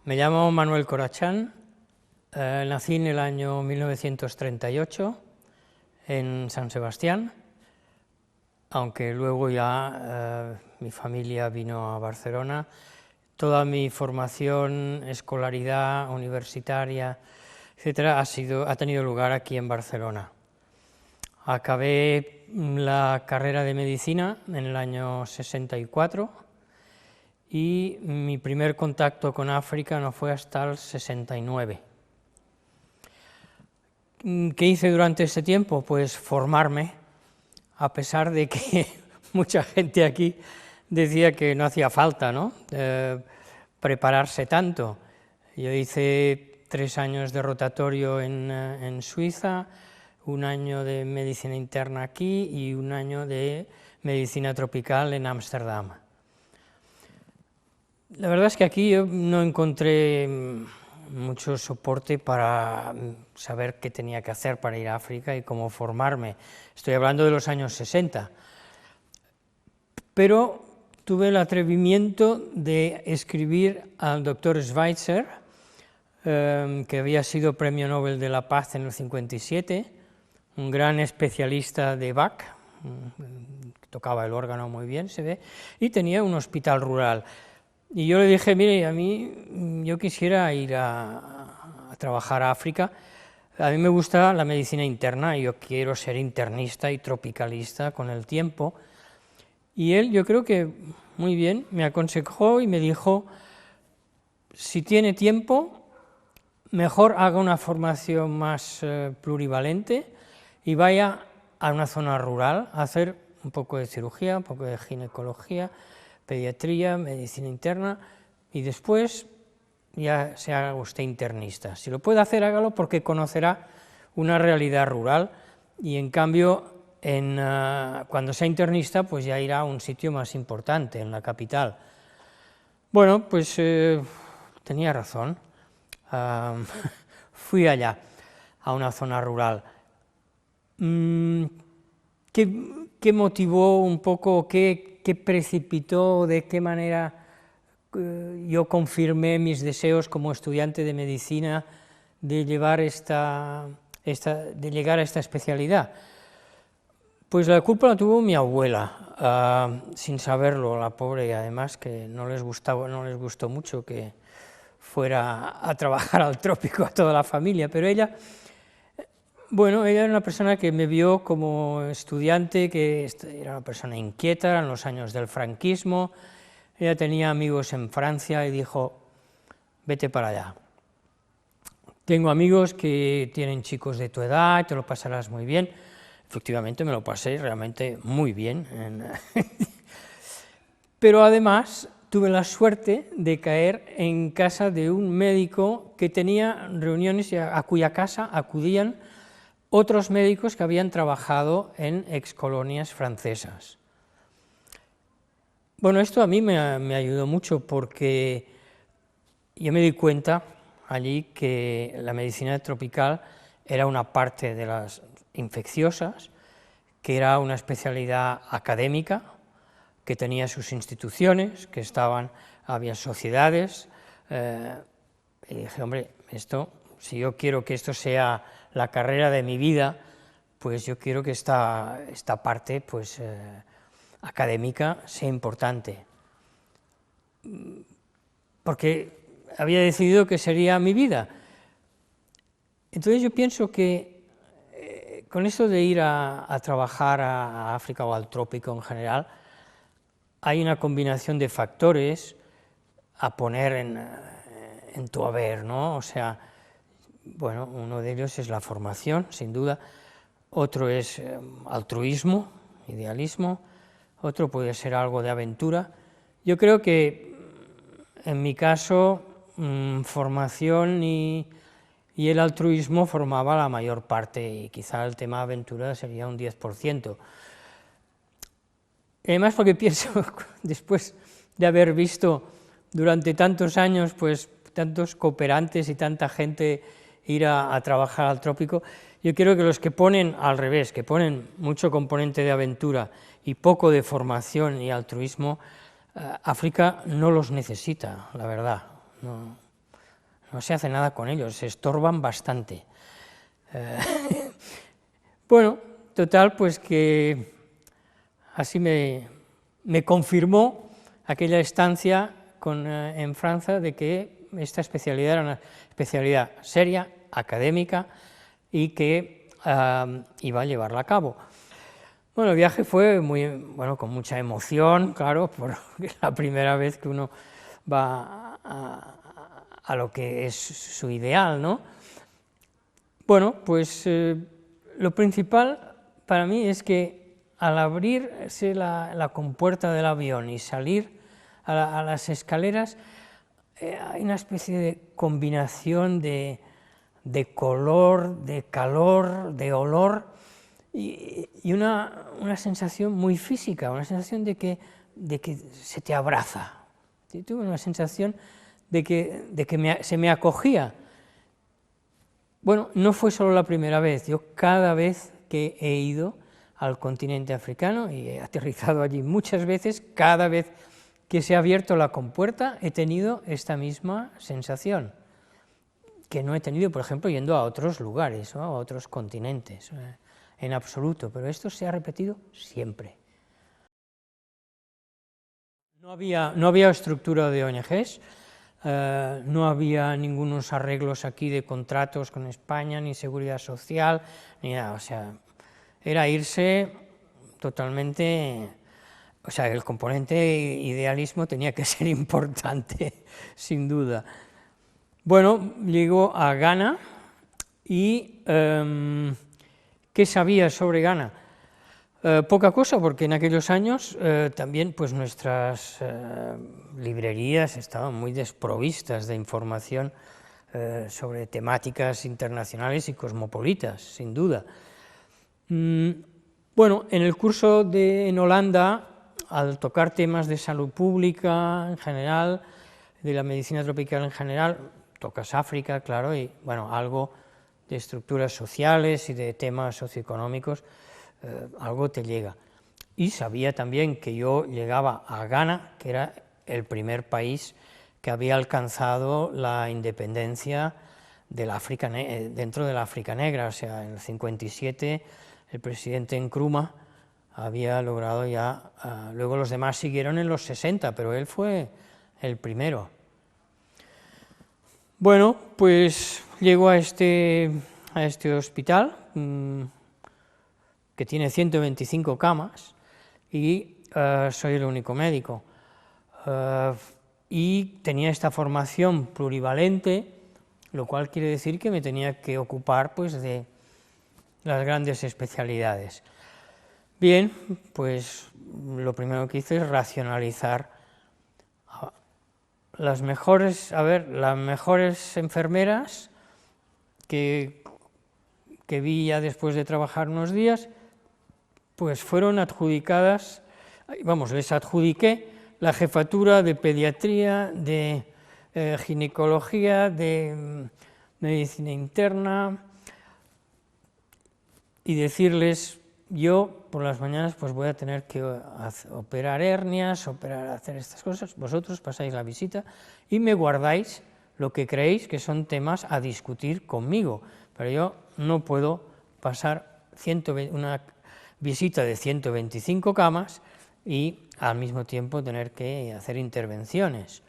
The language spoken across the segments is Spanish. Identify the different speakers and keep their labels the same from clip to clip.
Speaker 1: Me llamo Manuel Corachán, nací en el año 1938 en San Sebastián, aunque luego ya mi familia vino a Barcelona. Toda mi formación, escolaridad universitaria, etcétera, ha tenido lugar aquí en Barcelona. Acabé la carrera de medicina en el año 64 y mi primer contacto con África no fue hasta el 69. ¿Qué hice durante ese tiempo? Pues formarme, a pesar de que mucha gente aquí decía que no hacía falta, ¿no?, prepararse tanto. Yo hice 3 años de rotatorio en Suiza, 1 año de medicina interna aquí y 1 año de medicina tropical en Ámsterdam. La verdad es que aquí yo no encontré mucho soporte para saber qué tenía que hacer para ir a África y cómo formarme. Estoy hablando de los años 60. Pero tuve el atrevimiento de escribir al doctor Schweitzer, que había sido Premio Nobel de la Paz en el 57, un gran especialista de Bach, tocaba el órgano muy bien, se ve, y tenía un hospital rural. Y yo le dije, mire, yo quisiera ir a trabajar a África, a mí me gusta la medicina interna, y yo quiero ser internista y tropicalista con el tiempo. Y él, yo creo que muy bien, me aconsejó y me dijo, si tiene tiempo, mejor haga una formación más plurivalente y vaya a una zona rural a hacer un poco de cirugía, un poco de ginecología, pediatría, medicina interna, y después ya se haga usted internista. Si lo puede hacer, hágalo, porque conocerá una realidad rural, y en cambio, cuando sea internista, pues ya irá a un sitio más importante, en la capital. Bueno, pues tenía razón. Fui allá, a una zona rural. ¿Qué motivó un poco, qué precipitó, de qué manera yo confirmé mis deseos como estudiante de medicina de llegar a esta especialidad? Pues la culpa la tuvo mi abuela, sin saberlo, la pobre, y además que no les gustó mucho que fuera a trabajar al trópico a toda la familia, pero ella era una persona que me vio como estudiante, que era una persona inquieta, eran los años del franquismo, ella tenía amigos en Francia y dijo, vete para allá. Tengo amigos que tienen chicos de tu edad, te lo pasarás muy bien. Efectivamente me lo pasé realmente muy bien. Pero además tuve la suerte de caer en casa de un médico que tenía reuniones a cuya casa acudían otros médicos que habían trabajado en excolonias francesas. Bueno, esto a mí me ayudó mucho, porque yo me di cuenta allí que la medicina tropical era una parte de las infecciosas, que era una especialidad académica, que tenía sus instituciones, que había sociedades, y dije, hombre, si yo quiero que esto sea la carrera de mi vida, pues yo quiero que esta parte pues, académica sea importante, porque había decidido que sería mi vida. Entonces yo pienso que con esto de ir a trabajar a África o al trópico en general, hay una combinación de factores a poner en tu haber, ¿no? O sea, bueno, uno de ellos es la formación, sin duda, otro es altruismo, idealismo, otro puede ser algo de aventura. Yo creo que, en mi caso, formación y el altruismo formaba la mayor parte, y quizá el tema aventura sería un 10%. Además, porque pienso, después de haber visto durante tantos años, pues, tantos cooperantes y tanta gente ir a trabajar al trópico, yo creo que los que ponen al revés, que ponen mucho componente de aventura y poco de formación y altruismo, África no los necesita, la verdad. No. no se hace nada con ellos, se estorban bastante. Bueno, total, pues que así me confirmó aquella estancia en Francia de que esta especialidad era una especialidad seria, académica, y que iba a llevarla a cabo. Bueno, el viaje fue con mucha emoción, claro, porque es la primera vez que uno va a lo que es su ideal, ¿no? Bueno, pues lo principal para mí es que al abrirse la compuerta del avión y salir a las escaleras, hay una especie de combinación de color, de calor, de olor, y una sensación muy física, una sensación de que se te abraza. Yo tuve una sensación de que se me acogía. Bueno, no fue solo la primera vez, yo cada vez que he ido al continente africano, y he aterrizado allí muchas veces, cada vez que se ha abierto la compuerta he tenido esta misma sensación, que no he tenido, por ejemplo, yendo a otros lugares, ¿no?, a otros continentes, en absoluto, pero esto se ha repetido siempre. No había estructura de ONGs, no había ningunos arreglos aquí de contratos con España, ni seguridad social, ni nada, o sea, era irse totalmente, o sea, el componente idealismo tenía que ser importante, sin duda. Bueno, llego a Ghana y ¿qué sabía sobre Ghana? Poca cosa, porque en aquellos años también pues nuestras librerías estaban muy desprovistas de información sobre temáticas internacionales y cosmopolitas, sin duda. Bueno, en el curso en Holanda, al tocar temas de salud pública en general, de la medicina tropical en general, tocas África, claro, y bueno, algo de estructuras sociales y de temas socioeconómicos, algo te llega. Y sabía también que yo llegaba a Ghana, que era el primer país que había alcanzado la independencia del África, dentro de la África negra, o sea, en el 57 el presidente Nkrumah había logrado ya, luego los demás siguieron en los 60, pero él fue el primero. Bueno, pues llego a este hospital, que tiene 125 camas, y soy el único médico. Y tenía esta formación plurivalente, lo cual quiere decir que me tenía que ocupar pues, de las grandes especialidades. Bien, pues lo primero que hice es racionalizar las mejores enfermeras que vi ya después de trabajar unos días, pues fueron adjudicadas, les adjudiqué la jefatura de pediatría, de ginecología, de medicina interna, y decirles, yo por las mañanas pues voy a tener que operar hernias, hacer estas cosas, vosotros pasáis la visita y me guardáis lo que creéis que son temas a discutir conmigo, pero yo no puedo pasar una visita de 125 camas y al mismo tiempo tener que hacer intervenciones.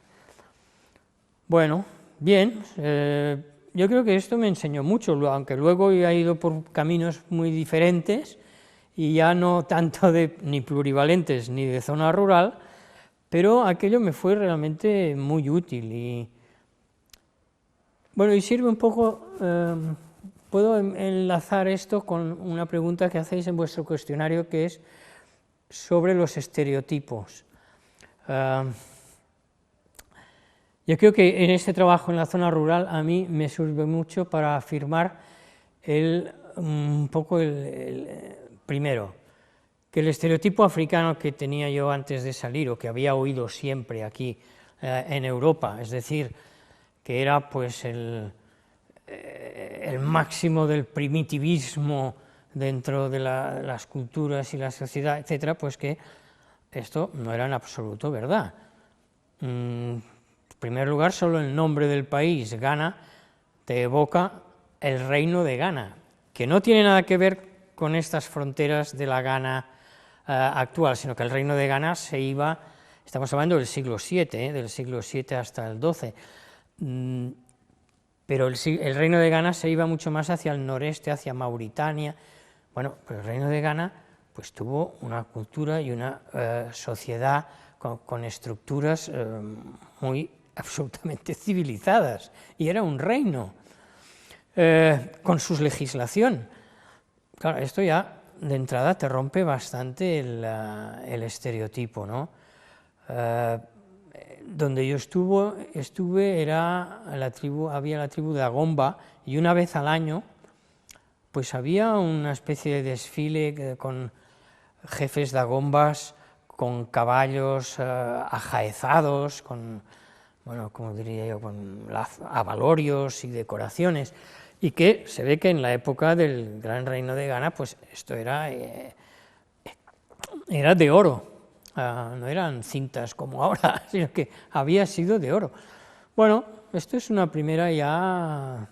Speaker 1: Bueno, bien, yo creo que esto me enseñó mucho, aunque luego he ido por caminos muy diferentes, y ya no tanto ni plurivalentes ni de zona rural, pero aquello me fue realmente muy útil. Y bueno, y sirve un poco, puedo enlazar esto con una pregunta que hacéis en vuestro cuestionario, que es sobre los estereotipos. Yo creo que en este trabajo en la zona rural a mí me sirve mucho para afirmar un poco primero, que el estereotipo africano que tenía yo antes de salir, o que había oído siempre aquí en Europa, es decir, que era pues el máximo del primitivismo dentro de las culturas y la sociedad, etcétera, pues que esto no era en absoluto verdad. primer lugar, solo el nombre del país, Ghana, te evoca el reino de Ghana, que no tiene nada que ver con estas fronteras de la Ghana actual, sino que el reino de Ghana se iba, estamos hablando del siglo VII, del siglo VII hasta el XII, pero el reino de Ghana se iba mucho más hacia el noreste, hacia Mauritania. Bueno, pero el reino de Ghana pues tuvo una cultura y una sociedad con estructuras muy absolutamente civilizadas, y era un reino, con su legislación. Claro, esto ya de entrada te rompe bastante el estereotipo, ¿no? Donde yo estuve era había la tribu de Agomba, y una vez al año pues había una especie de desfile con jefes de Agombas, con caballos ajaezados, con, bueno, como diría yo, con abalorios y decoraciones, y que se ve que en la época del Gran Reino de Ghana, pues esto era de oro, no eran cintas como ahora, sino que había sido de oro. Bueno, esto es una primera ya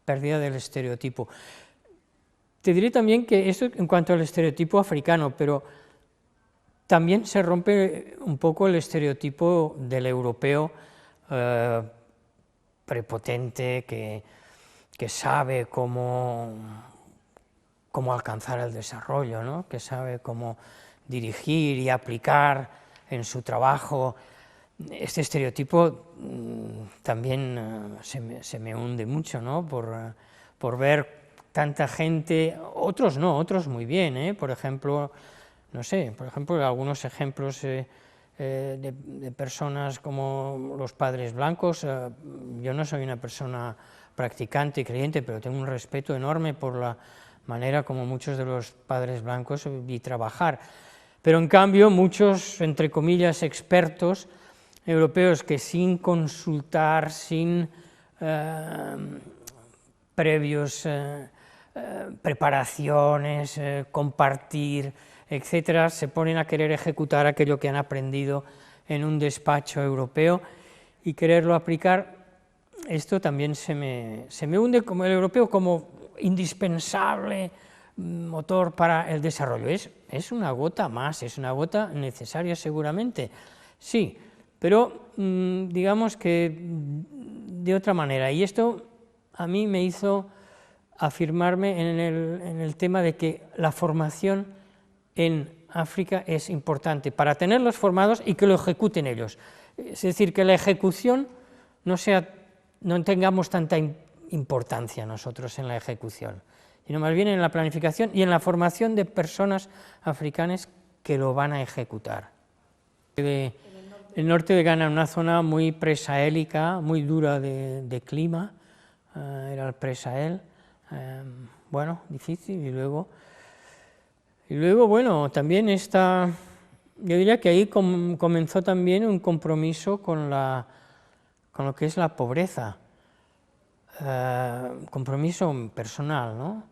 Speaker 1: pérdida del estereotipo. Te diré también que esto en cuanto al estereotipo africano, pero también se rompe un poco el estereotipo del europeo prepotente, que sabe cómo alcanzar el desarrollo, ¿no? Que sabe cómo dirigir y aplicar en su trabajo. Este estereotipo también se me hunde mucho, ¿no? Por ver tanta gente, otros no, otros muy bien, por ejemplo, no sé, algunos ejemplos de personas como los padres blancos. Yo no soy una persona practicante y creyente, pero tengo un respeto enorme por la manera como muchos de los padres blancos vi trabajar. Pero en cambio muchos, entre comillas, expertos europeos que sin consultar, sin previos preparaciones, compartir, etcétera, se ponen a querer ejecutar aquello que han aprendido en un despacho europeo y quererlo aplicar. Esto también se me hunde como el europeo como indispensable motor para el desarrollo. Es una gota más, es una gota necesaria seguramente, sí, pero digamos que de otra manera. Y esto a mí me hizo afirmarme en el tema de que la formación en África es importante para tenerlos formados y que lo ejecuten ellos. Es decir, que la ejecución no tengamos tanta importancia nosotros en la ejecución, sino más bien en la planificación y en la formación de personas africanas que lo van a ejecutar. El norte de Ghana, una zona muy presahélica, muy dura de clima, era el Pre-Sahel, bueno, difícil, y luego bueno, también yo diría que ahí comenzó también un compromiso con lo que es la pobreza, compromiso personal, ¿no?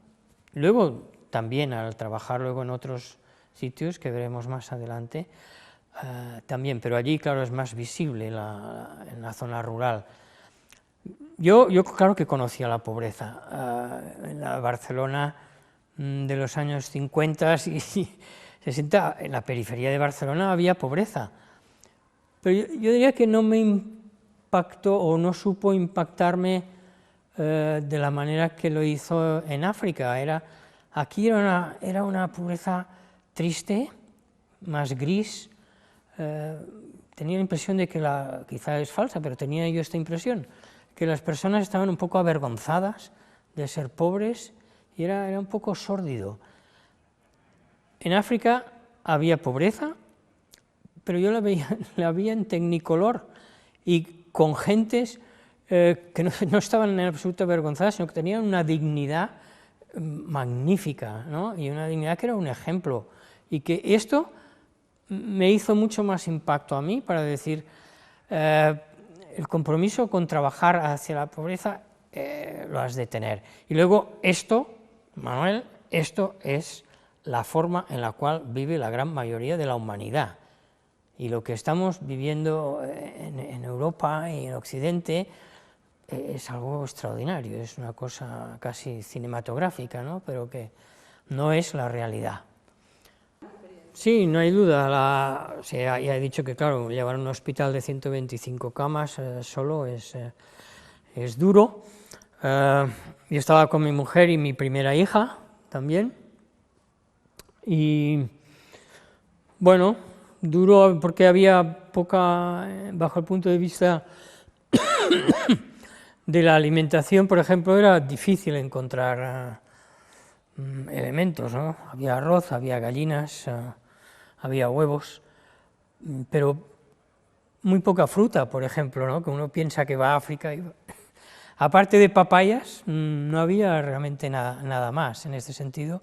Speaker 1: Luego también al trabajar luego en otros sitios que veremos más adelante, también, pero allí claro es más visible en la zona rural. Yo claro que conocía la pobreza, en la Barcelona de los años 50 y 60, en la periferia de Barcelona había pobreza, pero yo diría que no me impactó o no supo impactarme de la manera que lo hizo en África. Aquí era una pobreza triste, más gris. Tenía la impresión de que quizá es falsa, pero tenía yo esta impresión, que las personas estaban un poco avergonzadas de ser pobres y era un poco sórdido. En África había pobreza, pero yo la veía en tecnicolor y con gentes que no estaban en absoluto avergonzadas, sino que tenían una dignidad magnífica, ¿no? Y una dignidad que era un ejemplo, y que esto me hizo mucho más impacto a mí para decir, el compromiso con trabajar hacia la pobreza lo has de tener. Y luego esto, Manuel, esto es la forma en la cual vive la gran mayoría de la humanidad. Y lo que estamos viviendo en Europa y en Occidente es algo extraordinario, es una cosa casi cinematográfica, ¿no? Pero que no es la realidad. Sí, no hay duda, ya he dicho que claro, llevar un hospital de 125 camas solo es duro. Yo estaba con mi mujer y mi primera hija también, y bueno, duro porque había poca, bajo el punto de vista de la alimentación, por ejemplo, era difícil encontrar elementos, ¿no? Había arroz, había gallinas, había huevos, pero muy poca fruta, por ejemplo, ¿no? Que uno piensa que va a África y... Aparte de papayas, no había realmente nada más en este sentido.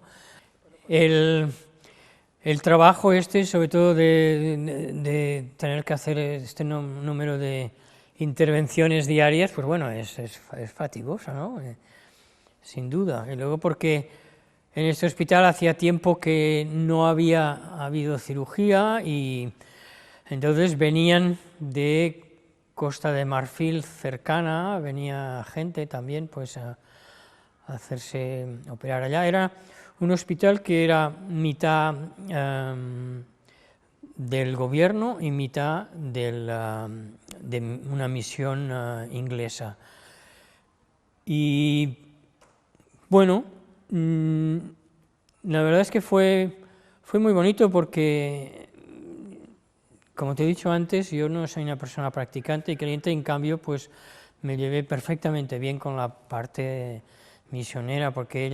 Speaker 1: El trabajo sobre todo de tener que hacer este número de intervenciones diarias, pues bueno, es fatigoso, ¿no? Sin duda. Y luego porque en este hospital hacía tiempo que no había habido cirugía y entonces venían de Costa de Marfil cercana, venía gente también pues a hacerse operar allá. Era un hospital que era mitad del gobierno y mitad de una misión inglesa. Y bueno, la verdad es que fue muy bonito porque, como te he dicho antes, yo no soy una persona practicante y creyente, en cambio, pues me llevé perfectamente bien con la parte misionera, porque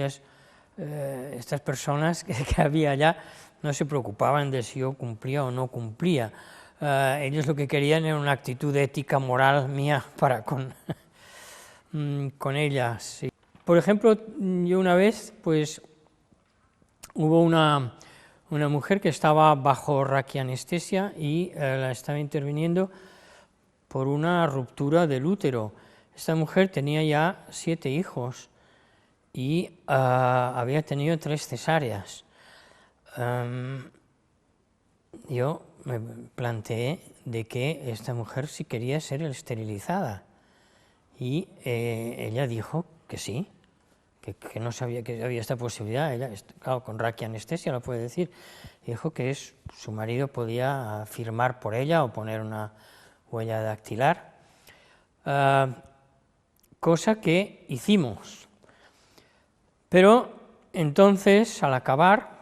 Speaker 1: estas personas que había allá, no se preocupaban de si yo cumplía o no cumplía. Ellos lo que querían era una actitud ética, moral mía para con ellas. Sí. Por ejemplo, yo una vez, pues, hubo una mujer que estaba bajo raquianestesia y la estaba interviniendo por una ruptura del útero. Esta mujer tenía ya 7 hijos y había tenido 3 cesáreas. Yo me planteé de que esta mujer sí quería ser esterilizada y ella dijo que sí, que no sabía que había esta posibilidad. Ella, claro, con raquianestesia lo puede decir, dijo que su marido podía firmar por ella o poner una huella dactilar, cosa que hicimos. Pero entonces, al acabar,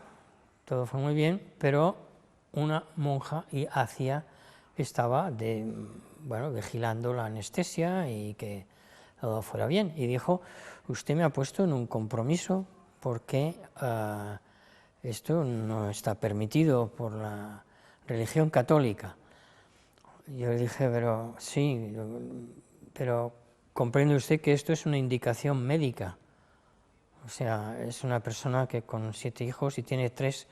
Speaker 1: todo fue muy bien, pero una monja estaba vigilando la anestesia y que todo fuera bien, y dijo: usted me ha puesto en un compromiso porque esto no está permitido por la religión católica. Yo le dije: pero sí, pero comprende usted que esto es una indicación médica. O sea, es una persona que con 7 hijos y tiene 3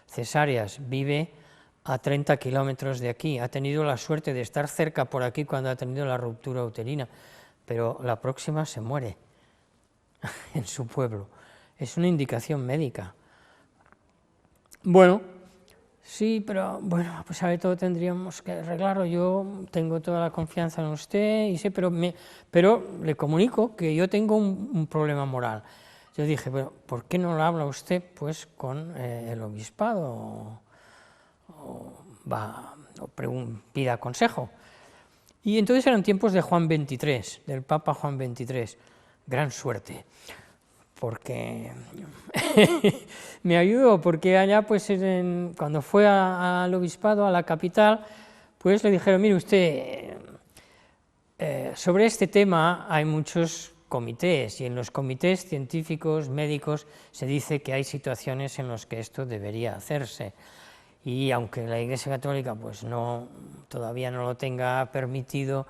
Speaker 1: cesáreas, vive a 30 kilómetros de aquí, ha tenido la suerte de estar cerca por aquí cuando ha tenido la ruptura uterina, pero la próxima se muere en su pueblo. Es una indicación médica. Bueno, sí, pero bueno, pues a todo tendríamos que arreglarlo. Yo tengo toda la confianza en usted, y sé, pero le comunico que yo tengo un problema moral. Yo dije: pero ¿por qué no lo habla usted pues con el obispado o pida consejo? Y entonces eran tiempos de Juan XXIII, del Papa Juan XXIII. Gran suerte, porque me ayudó, porque allá pues cuando fue al obispado, a la capital, pues le dijeron: mire usted, sobre este tema hay muchos comités, y en los comités científicos, médicos, se dice que hay situaciones en las que esto debería hacerse, y aunque la Iglesia Católica pues todavía no lo tenga permitido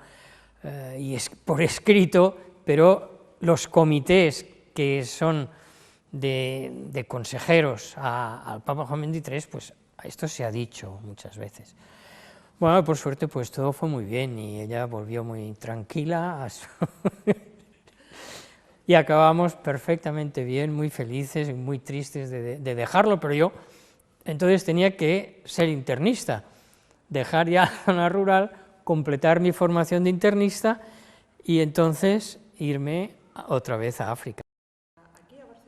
Speaker 1: y es por escrito, pero los comités que son de consejeros al Papa Juan XXIII, pues esto se ha dicho muchas veces. Bueno, por suerte pues todo fue muy bien y ella volvió muy tranquila y acabamos perfectamente bien, muy felices y muy tristes de dejarlo, pero yo entonces tenía que ser internista dejar ya la zona rural, completar mi formación de internista y entonces irme otra vez a África.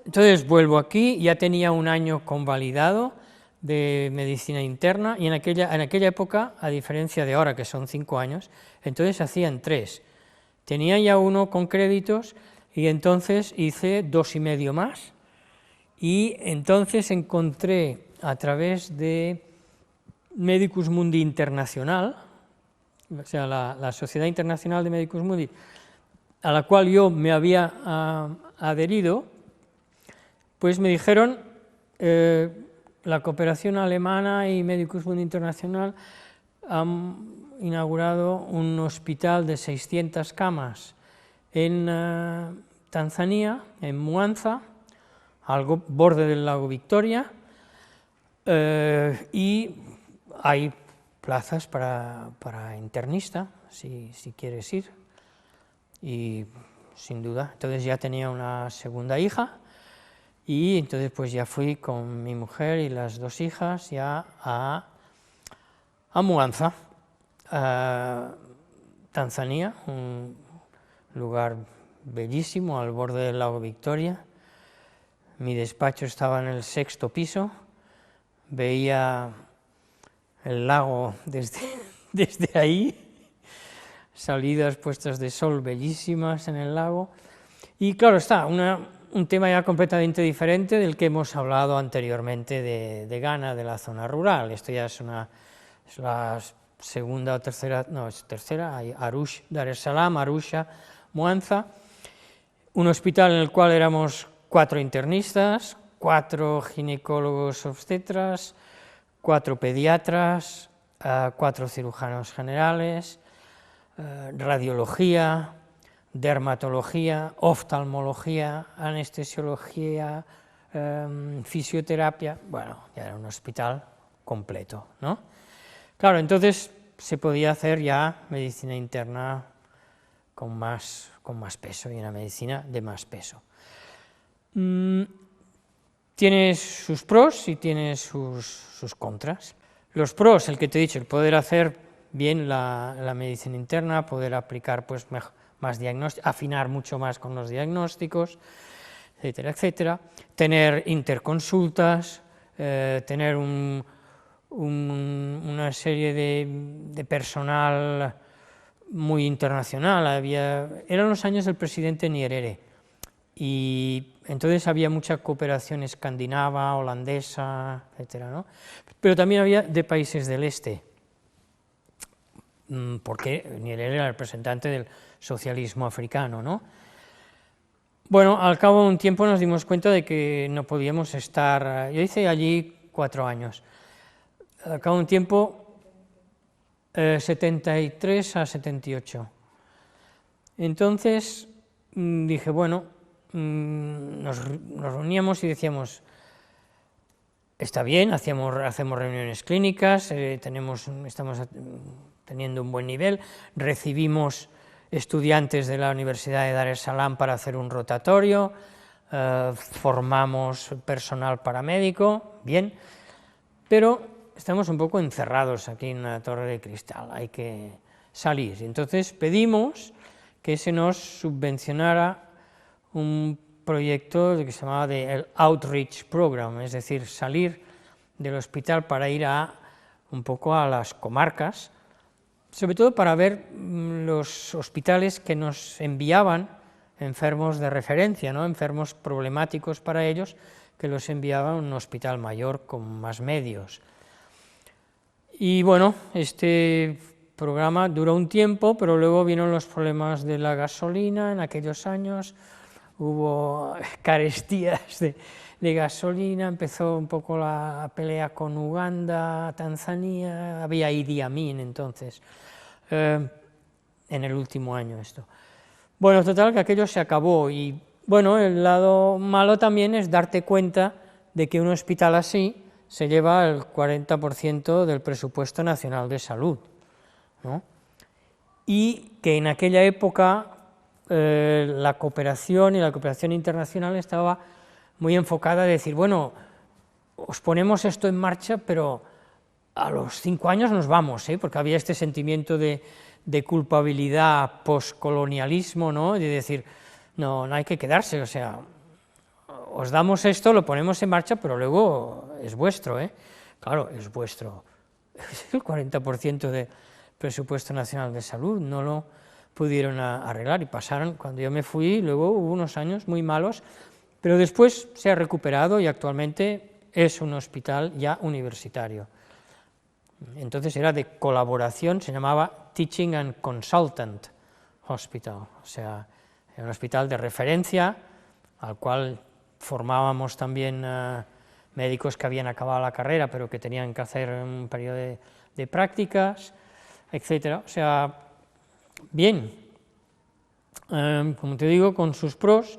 Speaker 1: Entonces vuelvo aquí, ya tenía un año convalidado de medicina interna, y en aquella época, a diferencia de ahora, que son 5 años, entonces hacían 3. Tenía ya uno con créditos, y entonces hice 2 y medio más, y entonces encontré, a través de Medicus Mundi Internacional, o sea, la Sociedad Internacional de Medicus Mundi, a la cual yo me había adherido, pues me dijeron, la cooperación alemana y Medicus Mundi Internacional han inaugurado un hospital de 600 camas en Tanzania, en Mwanza, al borde del lago Victoria, y hay plazas para internista, si quieres ir, y sin duda. Entonces ya tenía una segunda hija, y entonces pues ya fui con mi mujer y las 2 hijas ya a Mwanza, Tanzania, un lugar bellísimo al borde del lago Victoria. Mi despacho estaba en el 6º piso, veía el lago desde ahí, salidas, puestas de sol bellísimas en el lago, y claro está, un tema ya completamente diferente del que hemos hablado anteriormente de Ghana, de la zona rural. Esto ya es la segunda o tercera, no, es tercera, hay Dar es Salaam, Arusha, Mwanza, un hospital en el cual éramos 4 internistas, 4 ginecólogos obstetras, 4 pediatras, 4 cirujanos generales, radiología, dermatología, oftalmología, anestesiología, fisioterapia. Bueno, ya era un hospital completo, ¿no? Claro, entonces se podía hacer ya medicina interna con más peso, y una medicina de más peso. Tiene sus pros y tiene sus contras. Los pros, el que te he dicho, el poder hacer bien la medicina interna, poder aplicar pues más diagnósticos, afinar mucho más con los diagnósticos, etcétera, etcétera. Tener interconsultas, tener una serie de personal muy internacional. Eran los años del presidente Nyerere, y entonces había mucha cooperación escandinava, holandesa, etcétera, ¿no? Pero también había de países del este, porque Nyerere era el representante del socialismo africano, ¿no? Bueno, al cabo de un tiempo nos dimos cuenta de que no podíamos estar. Yo hice allí 4 años. Al cabo de un tiempo, 73 a 78. Entonces dije, bueno, nos reuníamos y decíamos, está bien, hacemos reuniones clínicas, estamos teniendo un buen nivel, recibimos estudiantes de la Universidad de Dar es Salaam para hacer un rotatorio, formamos personal paramédico, bien, pero estamos un poco encerrados aquí en una torre de cristal, hay que salir. Entonces pedimos que se nos subvencionara un proyecto que se llamaba el Outreach Program, es decir, salir del hospital para ir un poco a las comarcas, sobre todo para ver los hospitales que nos enviaban enfermos de referencia, ¿no? Enfermos problemáticos para ellos, que los enviaban a un hospital mayor con más medios. Y bueno, este programa duró un tiempo, pero luego vinieron los problemas de la gasolina en aquellos años, hubo carestías de gasolina, empezó un poco la pelea con Uganda, Tanzania, había Idi Amin entonces, en el último año esto. Bueno, total, que aquello se acabó, y bueno, el lado malo también es darte cuenta de que un hospital así se lleva el 40% del presupuesto nacional de salud, ¿no? Y que en aquella época la cooperación y la cooperación internacional estaba muy enfocada a decir, bueno, os ponemos esto en marcha, pero a los 5 años nos vamos, porque había este sentimiento de culpabilidad postcolonialismo, ¿no?, de decir, no hay que quedarse, o sea, os damos esto, lo ponemos en marcha, pero luego es vuestro, claro, es vuestro, es el 40% del presupuesto nacional de salud, no lo pudieron arreglar y pasaron, cuando yo me fui, luego hubo unos años muy malos, pero después se ha recuperado y actualmente es un hospital ya universitario. Entonces era de colaboración, se llamaba Teaching and Consultant Hospital, o sea, era un hospital de referencia al cual formábamos también médicos que habían acabado la carrera, pero que tenían que hacer un periodo de prácticas, etcétera. O sea, bien, como te digo, con sus pros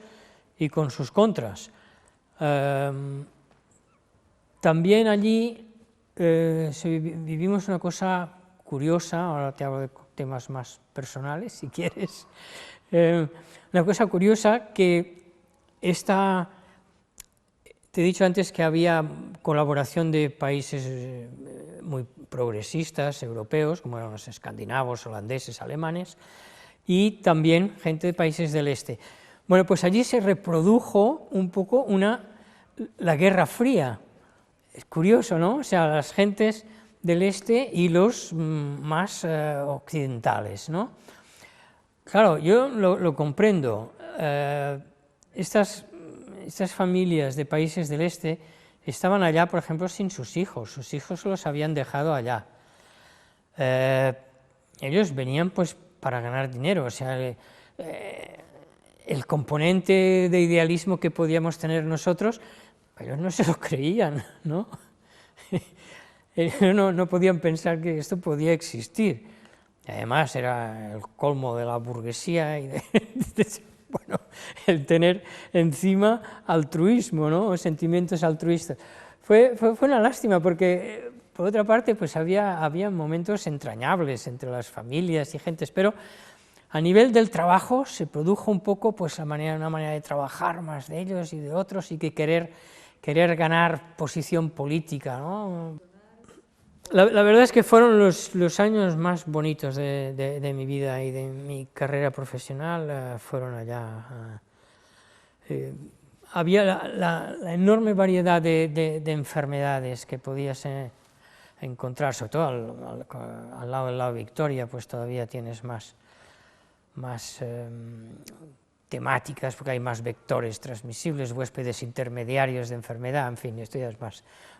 Speaker 1: y con sus contras. También allí vivimos una cosa curiosa, ahora te hablo de temas más personales, si quieres, una cosa curiosa que te he dicho antes que había colaboración de países muy progresistas, europeos, como eran los escandinavos, holandeses, alemanes, y también gente de países del este. Bueno, pues allí se reprodujo un poco la Guerra Fría. Es curioso, ¿no? O sea, las gentes del este y los más occidentales, ¿no? Claro, yo lo comprendo. Estas familias de países del este estaban allá, por ejemplo, sin sus hijos los habían dejado allá. Ellos venían pues para ganar dinero, o sea, el componente de idealismo que podíamos tener nosotros, ellos no se lo creían, ¿no? Ellos no podían pensar que esto podía existir. Además, era el colmo de la burguesía y bueno, el tener encima altruismo, ¿no?, o sentimientos altruistas. Fue una lástima, porque, por otra parte, pues había momentos entrañables entre las familias y gentes, pero a nivel del trabajo se produjo un poco pues una manera de trabajar más de ellos y de otros, y que querer ganar posición política, ¿no? La verdad es que fueron los años más bonitos de mi vida y de mi carrera profesional, fueron allá. Había la enorme variedad de enfermedades que podías encontrar, sobre todo al lado de Victoria, pues todavía tienes más temáticas, porque hay más vectores transmisibles, huéspedes intermediarios de enfermedad, en fin, esto ya es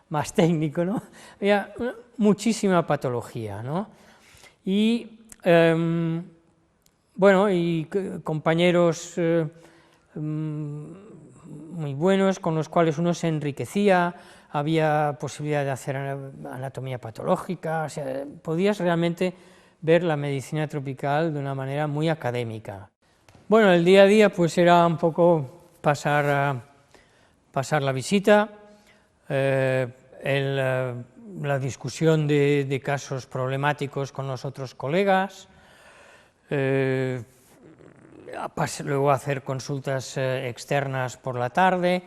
Speaker 1: más técnico, ¿no? Había muchísima patología, ¿no? Y, bueno, y compañeros muy buenos, con los cuales uno se enriquecía, había posibilidad de hacer anatomía patológica, o sea, podías realmente ver la medicina tropical de una manera muy académica. Bueno, el día a día pues era un poco pasar la visita, la discusión de casos problemáticos con los otros colegas, luego hacer consultas externas por la tarde,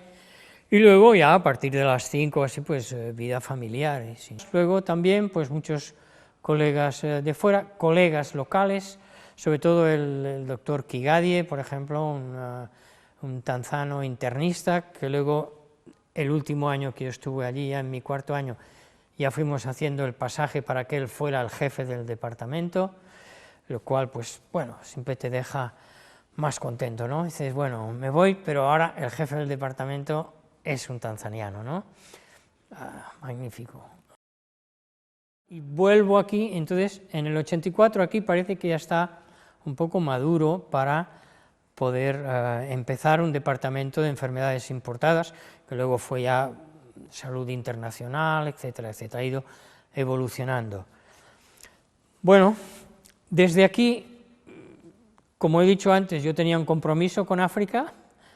Speaker 1: y luego ya a partir de las 5 así pues vida familiar. Sí. Luego también pues muchos colegas de fuera, colegas locales, sobre todo el doctor Kigadie, por ejemplo, un tanzano internista, que luego el último año que yo estuve allí, ya en mi 4.º año, ya fuimos haciendo el pasaje para que él fuera el jefe del departamento, lo cual pues bueno, siempre te deja más contento, ¿no? Dices, bueno, me voy, pero ahora el jefe del departamento es un tanzaniano, ¿no? Magnífico. Y vuelvo aquí, entonces, en el 84 aquí parece que ya está un poco maduro para poder empezar un departamento de enfermedades importadas, que luego fue ya salud internacional, etcétera, etcétera, ha ido evolucionando. Bueno, desde aquí, como he dicho antes, yo tenía un compromiso con África,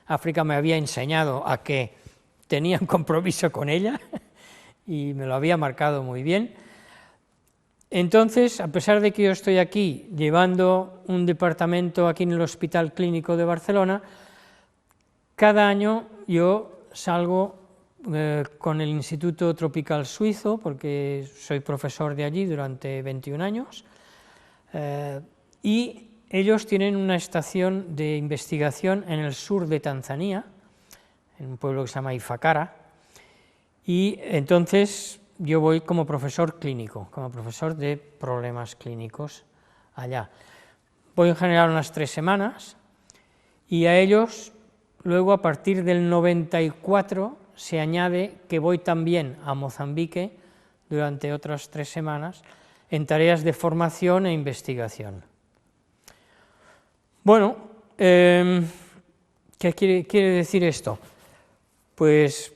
Speaker 1: África me había enseñado a que tenía un compromiso con ella, y me lo había marcado muy bien. Entonces, a pesar de que yo estoy aquí llevando un departamento aquí en el Hospital Clínico de Barcelona, cada año yo salgo con el Instituto Tropical Suizo, porque soy profesor de allí durante 21 años, y ellos tienen una estación de investigación en el sur de Tanzania, en un pueblo que se llama Ifakara, y entonces yo voy como profesor clínico, como profesor de problemas clínicos allá. Voy en general unas 3 semanas, y a ellos luego a partir del 94 se añade que voy también a Mozambique durante otras 3 semanas en tareas de formación e investigación. Bueno, ¿qué quiere decir esto? Pues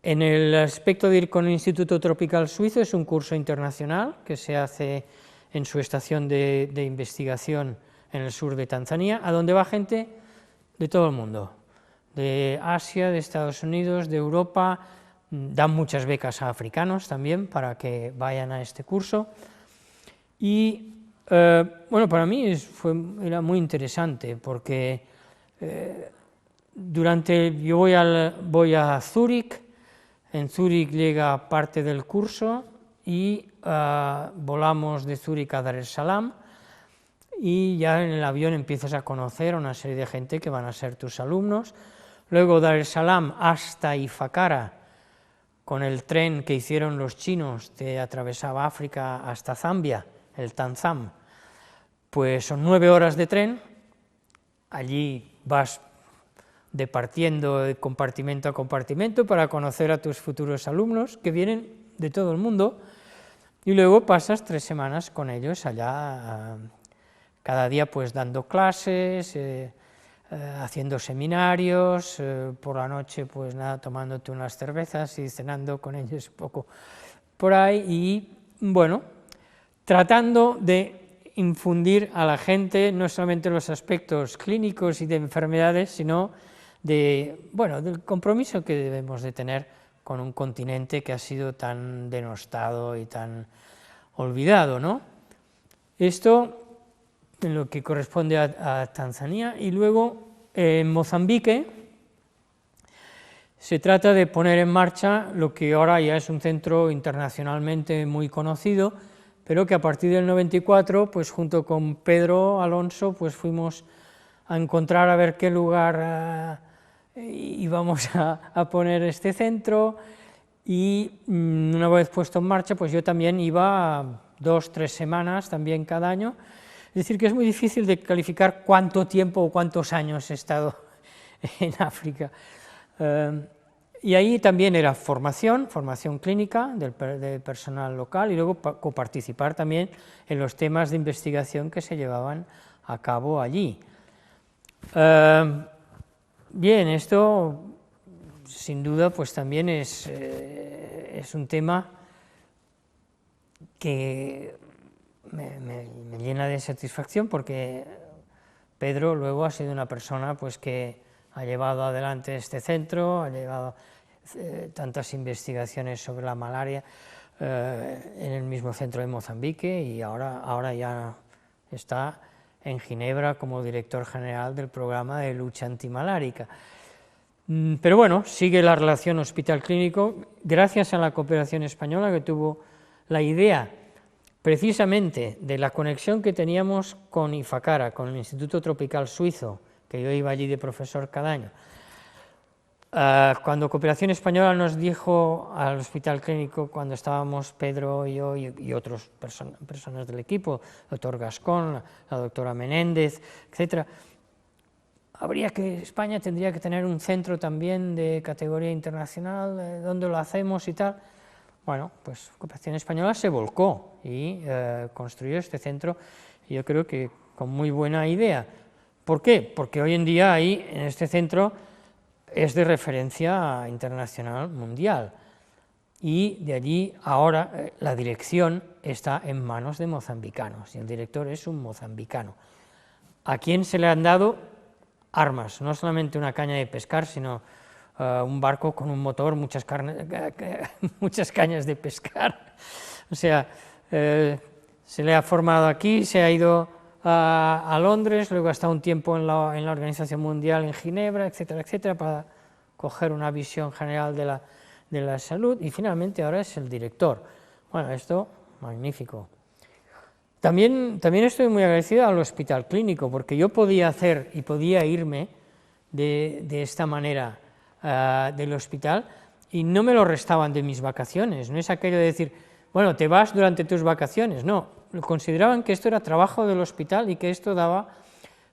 Speaker 1: en el aspecto de ir con el Instituto Tropical Suizo es un curso internacional que se hace en su estación de investigación en el sur de Tanzania, a donde va gente de todo el mundo, de Asia, de Estados Unidos, de Europa, dan muchas becas a africanos también para que vayan a este curso. Y bueno, para mí era muy interesante porque yo voy a Zúrich, en Zúrich llega parte del curso y volamos de Zúrich a Dar es Salaam, y ya en el avión empiezas a conocer a una serie de gente que van a ser tus alumnos. Luego Dar es Salaam hasta Ifakara, con el tren que hicieron los chinos que atravesaba África hasta Zambia, el Tanzam, pues son 9 horas de tren. Allí vas departiendo de compartimento a compartimento para conocer a tus futuros alumnos, que vienen de todo el mundo, y luego pasas 3 semanas con ellos allá, cada día pues dando clases, haciendo seminarios, por la noche pues nada, tomándote unas cervezas y cenando con ellos un poco por ahí, y bueno, tratando de infundir a la gente no solamente los aspectos clínicos y de enfermedades, sino del compromiso que debemos de tener con un continente que ha sido tan denostado y tan olvidado, ¿no? Esto en lo que corresponde a Tanzania. Y luego en Mozambique se trata de poner en marcha lo que ahora ya es un centro internacionalmente muy conocido, pero que a partir del 94, pues junto con Pedro Alonso, pues fuimos a encontrar a ver qué lugar íbamos a poner este centro, y una vez puesto en marcha, pues yo también iba 2 o 3 semanas también cada año. Es decir, que es muy difícil de calificar cuánto tiempo o cuántos años he estado en África. Y ahí también era formación clínica del personal local, y luego coparticipar también en los temas de investigación que se llevaban a cabo allí. Bien, esto sin duda pues también es un tema que me llena de satisfacción, porque Pedro luego ha sido una persona pues que ha llevado adelante este centro, ha llevado tantas investigaciones sobre la malaria en el mismo centro de Mozambique, y ahora ya está en Ginebra como director general del programa de lucha antimalárica. Pero bueno, sigue la relación hospital clínico, gracias a la cooperación española, que tuvo la idea precisamente de la conexión que teníamos con Ifakara, con el Instituto Tropical Suizo, que yo iba allí de profesor cada año. Cuando Cooperación Española nos dijo al hospital clínico, cuando estábamos Pedro y yo y otras personas del equipo, el doctor Gascón, la doctora Menéndez, etc., España tendría que tener un centro también de categoría internacional, ¿dónde lo hacemos y tal? Bueno, pues Cooperación Española se volcó y construyó este centro, y yo creo que con muy buena idea. ¿Por qué? Porque hoy en día ahí, en este centro, es de referencia internacional mundial, y de allí ahora la dirección está en manos de mozambicanos, y el director es un mozambicano, a quien se le han dado armas, no solamente una caña de pescar, sino un barco con un motor, muchas cañas de pescar. O sea, se le ha formado aquí, se ha ido a Londres, luego ha estado un tiempo en la Organización Mundial en Ginebra, etcétera, etcétera, para coger una visión general de la salud, y finalmente ahora es el director. Bueno, esto, magnífico. También estoy muy agradecido al Hospital Clínico, porque yo podía hacer y podía irme de esta manera del hospital, y no me lo restaban de mis vacaciones. No es aquello de decir, bueno, te vas durante tus vacaciones, no, consideraban que esto era trabajo del hospital y que esto daba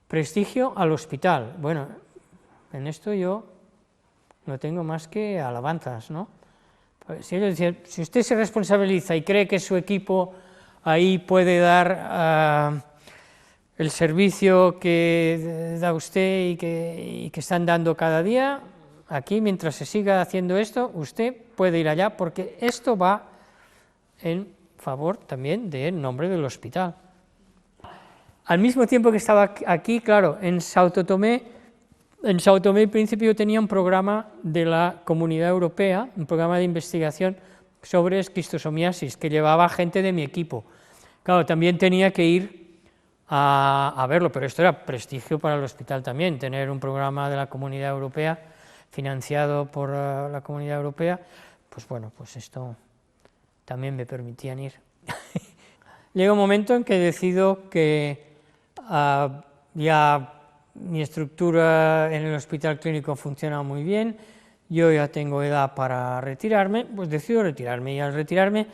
Speaker 1: prestigio al hospital. Bueno, en esto yo no tengo más que alabanzas, ¿no? Pues, si ellos decían, si usted se responsabiliza y cree que su equipo ahí puede dar el servicio que da usted y que están dando cada día, aquí, mientras se siga haciendo esto, usted puede ir allá, porque esto va en favor también del nombre del hospital. Al mismo tiempo que estaba aquí, claro, en Sao Tomé y Príncipe yo tenía un programa de la Comunidad Europea, un programa de investigación sobre esquistosomiasis, que llevaba gente de mi equipo. Claro, también tenía que ir a verlo, pero esto era prestigio para el hospital también, tener un programa de la Comunidad Europea, financiado por la Comunidad Europea, pues bueno, pues esto también me permitían ir. Llega un momento en que decido que ya mi estructura en el Hospital Clínico funciona muy bien, yo ya tengo edad para retirarme, pues decido retirarme, y al retirarme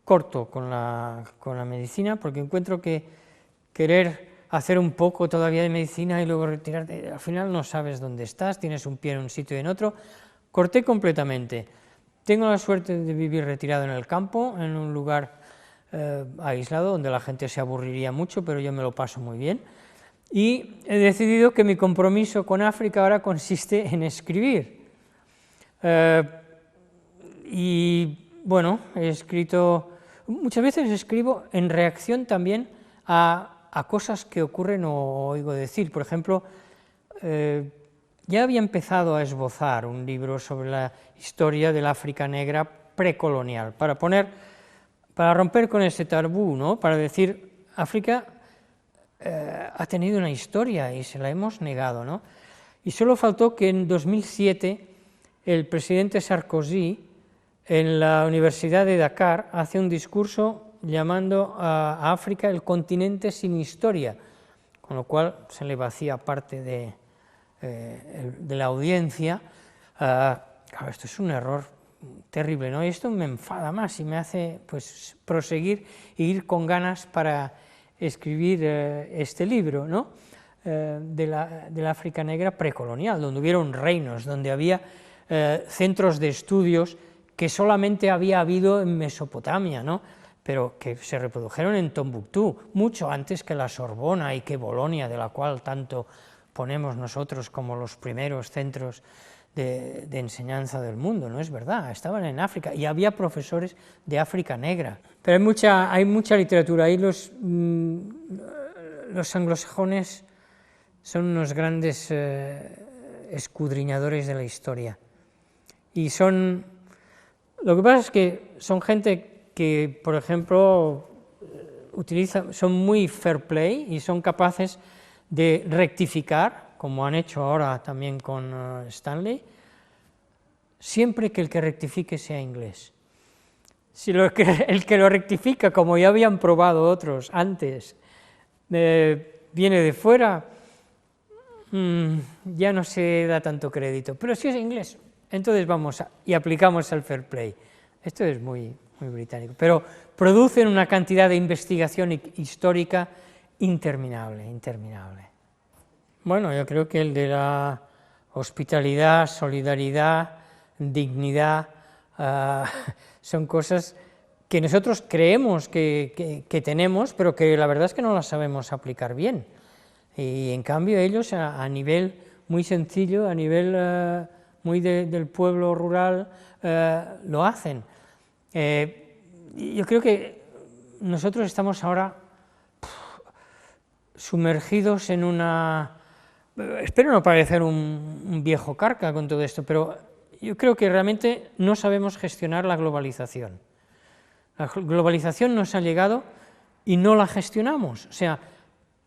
Speaker 1: corto con la medicina, porque encuentro que querer hacer un poco todavía de medicina y luego retirarte, al final no sabes dónde estás, tienes un pie en un sitio y en otro. Corté completamente. Tengo la suerte de vivir retirado en el campo, en un lugar aislado, donde la gente se aburriría mucho, pero yo me lo paso muy bien, y he decidido que mi compromiso con África ahora consiste en escribir. Y bueno, he escrito, muchas veces escribo en reacción también a cosas que ocurren o oigo decir. Por ejemplo, ya había empezado a esbozar un libro sobre la historia del África negra precolonial, para romper con ese tabú, ¿no? Para decir, África ha tenido una historia y se la hemos negado, ¿no? Y solo faltó que en 2007 el presidente Sarkozy en la Universidad de Dakar hace un discurso llamando a África el continente sin historia, con lo cual se le vacía parte de la audiencia. Claro, esto es un error terrible, ¿no? Y esto me enfada más y me hace pues proseguir e ir con ganas para escribir este libro, ¿no? De la África negra precolonial, donde hubieron reinos, donde había centros de estudios que solamente había habido en Mesopotamia, ¿no? Pero que se reprodujeron en Tombuctú, mucho antes que la Sorbona y que Bolonia, de la cual tanto ponemos nosotros como los primeros centros de enseñanza del mundo. No es verdad, estaban en África y había profesores de África negra. Pero hay mucha literatura, ahí los anglosajones son unos grandes escudriñadores de la historia, y lo que pasa es que son gente que, por ejemplo, son muy fair play y son capaces de rectificar, como han hecho ahora también con Stanley, siempre que el que rectifique sea inglés. Si el que lo rectifica, como ya habían probado otros antes, viene de fuera, ya no se da tanto crédito, pero si es inglés, entonces vamos y aplicamos el fair play. Esto es muy, muy británico, pero producen una cantidad de investigación histórica interminable. Bueno, yo creo que el de la hospitalidad, solidaridad, dignidad, son cosas que nosotros creemos que tenemos, pero que la verdad es que no las sabemos aplicar bien. Y en cambio ellos a nivel muy sencillo, a nivel muy del pueblo rural, lo hacen. Yo creo que nosotros estamos ahora sumergidos en una... Espero no parecer un viejo carca con todo esto, pero yo creo que realmente no sabemos gestionar la globalización. La globalización nos ha llegado y no la gestionamos. O sea,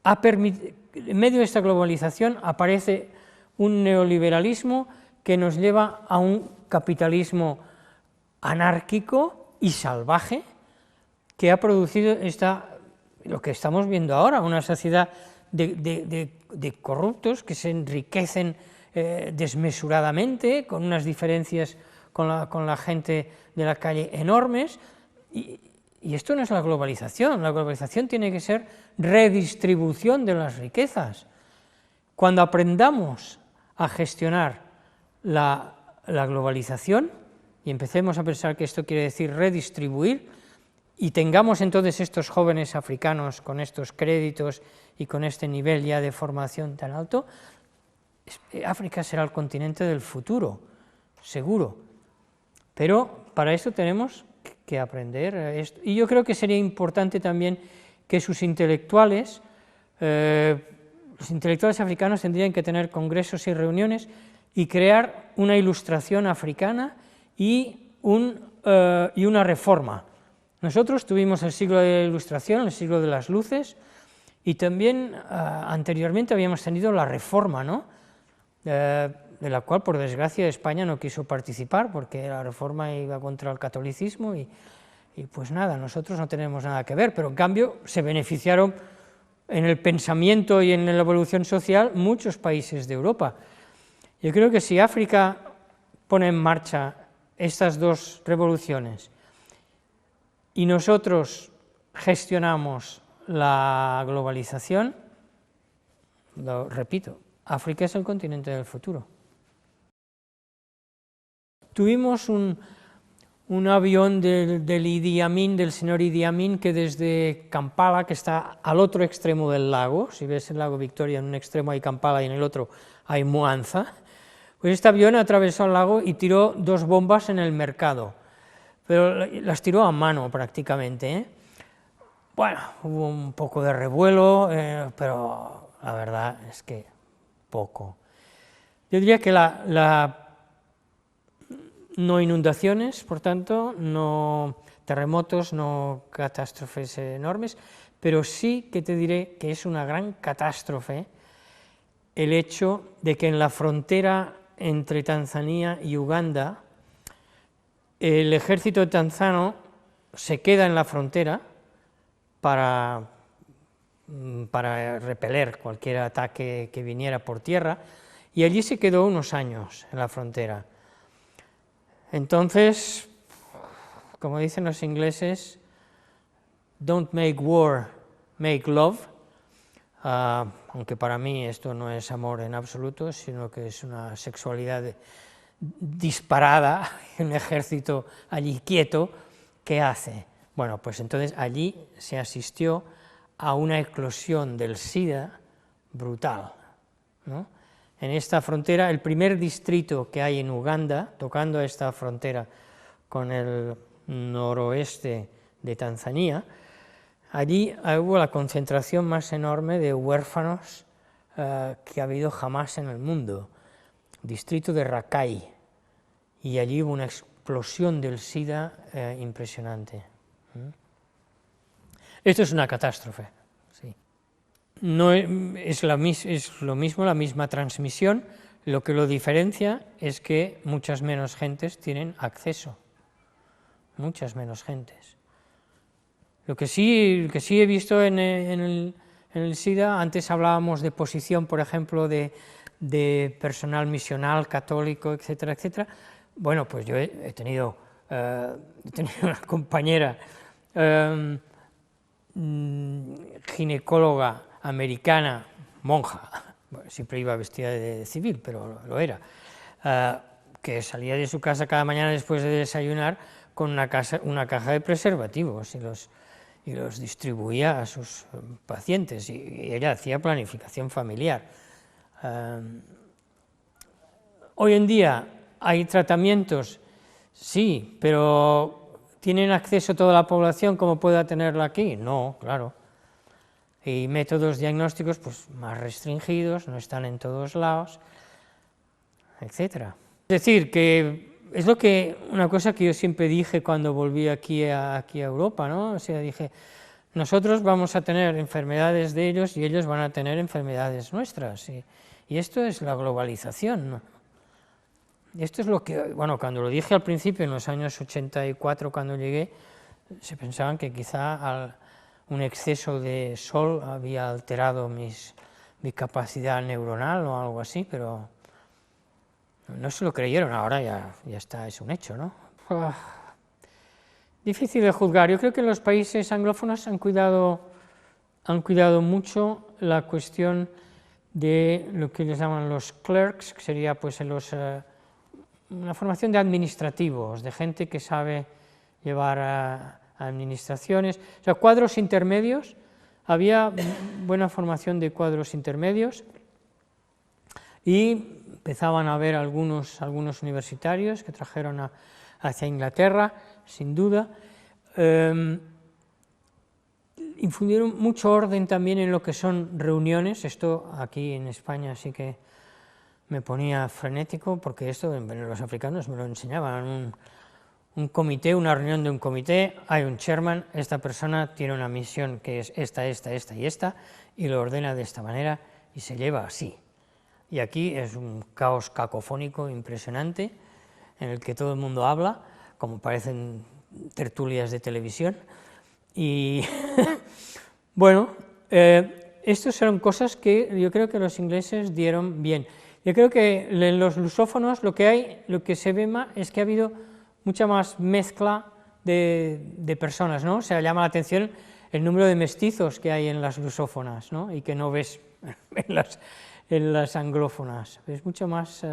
Speaker 1: en medio de esta globalización aparece un neoliberalismo que nos lleva a un capitalismo anárquico y salvaje que ha producido lo que estamos viendo ahora, una sociedad de corruptos que se enriquecen desmesuradamente, con unas diferencias con la gente de la calle enormes, y esto no es la globalización tiene que ser redistribución de las riquezas. Cuando aprendamos a gestionar la globalización y empecemos a pensar que esto quiere decir redistribuir, y tengamos entonces estos jóvenes africanos con estos créditos y con este nivel ya de formación tan alto, África será el continente del futuro, seguro. Pero para esto tenemos que aprender esto. Y yo creo que sería importante también que los intelectuales africanos tendrían que tener congresos y reuniones y crear una ilustración africana y una reforma. Nosotros tuvimos el siglo de la Ilustración, el siglo de las luces, y también anteriormente habíamos tenido la reforma, ¿no? De la cual, por desgracia, España no quiso participar, porque la reforma iba contra el catolicismo, y pues nada, nosotros no tenemos nada que ver, pero en cambio se beneficiaron en el pensamiento y en la evolución social muchos países de Europa. Yo creo que si África pone en marcha estas dos revoluciones y nosotros gestionamos la globalización, lo repito, África es el continente del futuro. Tuvimos un avión del Idi Amin, del señor Idi Amin, que desde Kampala, que está al otro extremo del lago, si ves el lago Victoria, en un extremo hay Kampala y en el otro hay Mwanza, pues este avión atravesó el lago y tiró 2 bombas en el mercado, pero las tiró a mano prácticamente, ¿eh? Bueno, hubo un poco de revuelo, pero la verdad es que poco. Yo diría que no inundaciones, por tanto, no terremotos, no catástrofes enormes, pero sí que te diré que es una gran catástrofe el hecho de que en la frontera entre Tanzania y Uganda el ejército tanzano se queda en la frontera para repeler cualquier ataque que viniera por tierra, y allí se quedó unos años en la frontera. Entonces, como dicen los ingleses, don't make war, make love, aunque para mí esto no es amor en absoluto, sino que es una sexualidad disparada, un ejército allí quieto, ¿qué hace? Bueno, pues entonces allí se asistió a una eclosión del SIDA brutal, ¿no? En esta frontera, el primer distrito que hay en Uganda, tocando esta frontera con el noroeste de Tanzania, allí hubo la concentración más enorme de huérfanos que ha habido jamás en el mundo, distrito de Rakai, y allí hubo una explosión del SIDA impresionante. Esto es una catástrofe, sí. No es lo mismo, la misma transmisión, lo que lo diferencia es que muchas menos gentes tienen acceso, muchas menos gentes. Lo que sí he visto en el SIDA, antes hablábamos de posición, por ejemplo, de personal misional, católico, etcétera, etcétera. Bueno, pues yo he tenido una compañera ginecóloga americana, monja, bueno, siempre iba vestida de civil, pero lo era, que salía de su casa cada mañana después de desayunar con una caja de preservativos y los distribuía a sus pacientes, y ella hacía planificación familiar. Hoy en día hay tratamientos, sí, pero ¿tienen acceso toda la población como pueda tenerlo aquí? No, claro. Y métodos diagnósticos pues más restringidos, no están en todos lados, etcétera. Es decir, que es una cosa que yo siempre dije cuando volví aquí a Europa, ¿no? O sea, dije, nosotros vamos a tener enfermedades de ellos y ellos van a tener enfermedades nuestras, y esto es la globalización, ¿no? Esto es lo que, bueno, cuando lo dije al principio, en los años 84, cuando llegué, se pensaban que quizá un exceso de sol había alterado mi capacidad neuronal o algo así, pero no se lo creyeron, ahora ya está, es un hecho, ¿no? Difícil de juzgar. Yo creo que los países anglófonos han cuidado mucho la cuestión de lo que les llaman los clerks, que sería pues una formación de administrativos, de gente que sabe llevar a administraciones, o sea, cuadros intermedios. Había buena formación de cuadros intermedios y empezaban a haber algunos universitarios que trajeron hacia Inglaterra, sin duda. Infundieron mucho orden también en lo que son reuniones. Esto aquí en España sí que me ponía frenético, porque esto los africanos me lo enseñaban. Un comité, una reunión de un comité, hay un chairman, esta persona tiene una misión que es esta y esta, y lo ordena de esta manera y se lleva así. Y aquí es un caos cacofónico impresionante, en el que todo el mundo habla, como parecen tertulias de televisión, y bueno, estas son cosas que yo creo que los ingleses dieron bien. Yo creo que en los lusófonos lo que se ve más es que ha habido mucha más mezcla de personas, ¿no? O sea, llama la atención el número de mestizos que hay en las lusófonas, ¿no? Y que no ves en las anglófonas. Es mucho más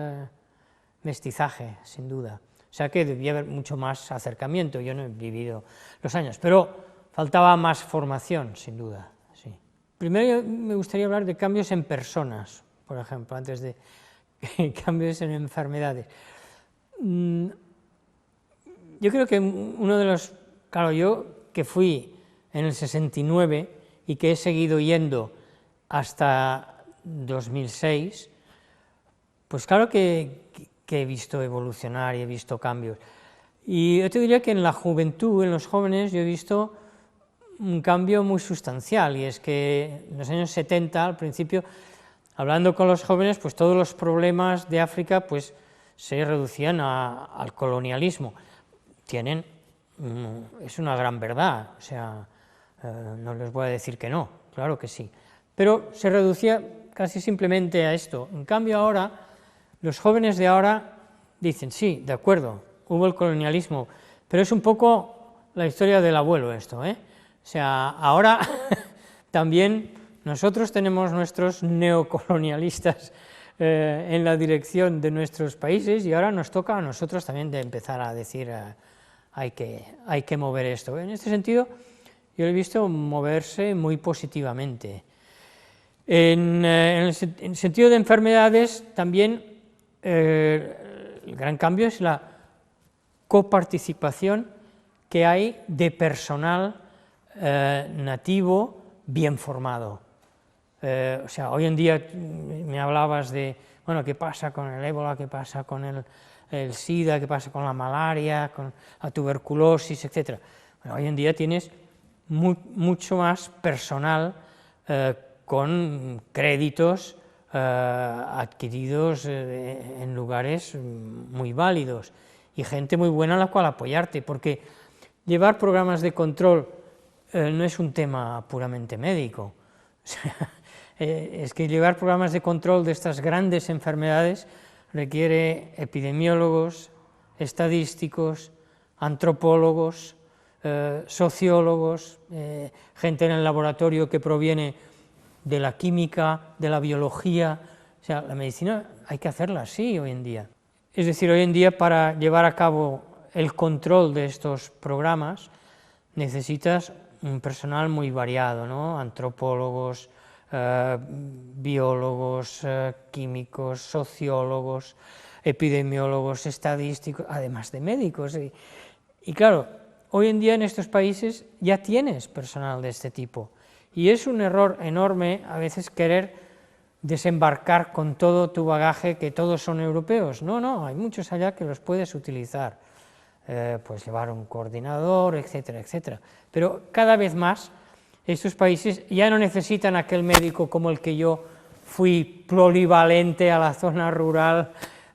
Speaker 1: mestizaje, sin duda. O sea que debía haber mucho más acercamiento. Yo no he vivido los años, pero faltaba más formación, sin duda. Sí. Primero me gustaría hablar de cambios en personas, por ejemplo, antes de cambios en enfermedades. Yo creo que uno de los... Claro, yo que fui en el 69 y que he seguido yendo hasta 2006, pues claro que he visto evolucionar y he visto cambios. Y yo te diría que en la juventud, en los jóvenes, yo he visto un cambio muy sustancial, y es que en los años 70, al principio, hablando con los jóvenes, pues todos los problemas de África pues se reducían al colonialismo. Es una gran verdad, o sea, no les voy a decir que no, claro que sí, pero se reducía casi simplemente a esto. En cambio ahora, los jóvenes de ahora dicen, sí, de acuerdo, hubo el colonialismo, pero es un poco la historia del abuelo esto, ¿eh? O sea, ahora también nosotros tenemos nuestros neocolonialistas en la dirección de nuestros países, y ahora nos toca a nosotros también de empezar a decir hay que mover esto. En este sentido, yo lo he visto moverse muy positivamente. En el sentido de enfermedades, también el gran cambio es la coparticipación que hay de personal nativo bien formado. O sea, hoy en día me hablabas de, bueno, qué pasa con el ébola, qué pasa con el SIDA, qué pasa con la malaria, con la tuberculosis, etc. Bueno, hoy en día tienes mucho más personal con créditos adquiridos en lugares muy válidos, y gente muy buena a la cual apoyarte, porque llevar programas de control no es un tema puramente médico. O sea, es que llevar programas de control de estas grandes enfermedades requiere epidemiólogos, estadísticos, antropólogos, sociólogos, gente en el laboratorio que proviene de la química, de la biología. O sea, la medicina hay que hacerla así hoy en día. Es decir, hoy en día, para llevar a cabo el control de estos programas necesitas un personal muy variado, ¿no? Antropólogos, biólogos, químicos, sociólogos, epidemiólogos, estadísticos, además de médicos. Y claro, hoy en día en estos países ya tienes personal de este tipo, y es un error enorme a veces querer desembarcar con todo tu bagaje, que todos son europeos. No, hay muchos allá que los puedes utilizar, pues llevar un coordinador, etcétera, etcétera. Pero cada vez más estos países ya no necesitan aquel médico como el que yo fui, polivalente a la zona rural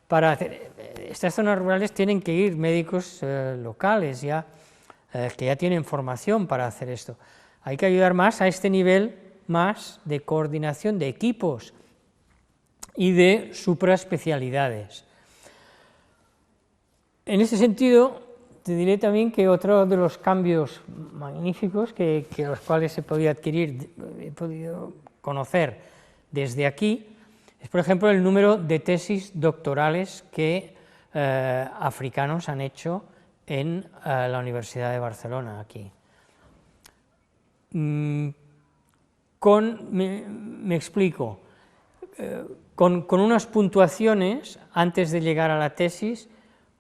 Speaker 1: para hacer. estas zonas rurales tienen que ir médicos locales ya, que ya tienen formación para hacer esto. Hay que ayudar más a este nivel más de coordinación de equipos y de supraespecialidades. En ese sentido, te diré también que otro de los cambios magníficos que los cuales he podido conocer desde aquí, es por ejemplo el número de tesis doctorales que africanos han hecho en la Universidad de Barcelona, aquí. Me explico, con unas puntuaciones antes de llegar a la tesis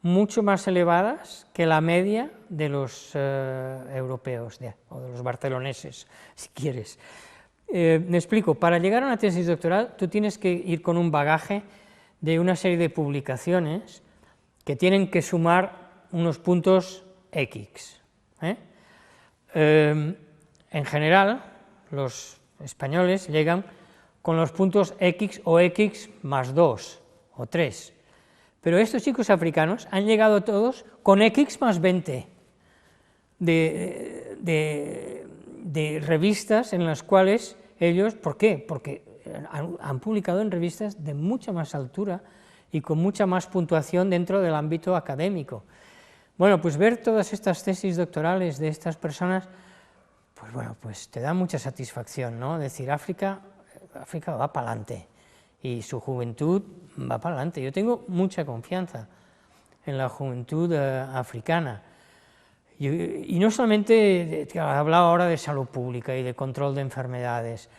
Speaker 1: mucho más elevadas que la media de los europeos, o de los barceloneses, si quieres. Me explico, para llegar a una tesis doctoral tú tienes que ir con un bagaje de una serie de publicaciones que tienen que sumar unos puntos X. En general, los españoles llegan con los puntos X o X más 2 o 3, pero estos chicos africanos han llegado todos con X más 20 de revistas en las cuales ellos, ¿por qué? Porque han publicado en revistas de mucha más altura y con mucha más puntuación dentro del ámbito académico. Bueno, pues ver todas estas tesis doctorales de estas personas, pues bueno, pues te da mucha satisfacción, ¿no? Decir, África va para adelante, y su juventud va para adelante. Yo tengo mucha confianza en la juventud africana. Y no solamente, he hablado ahora de salud pública y de control de enfermedades,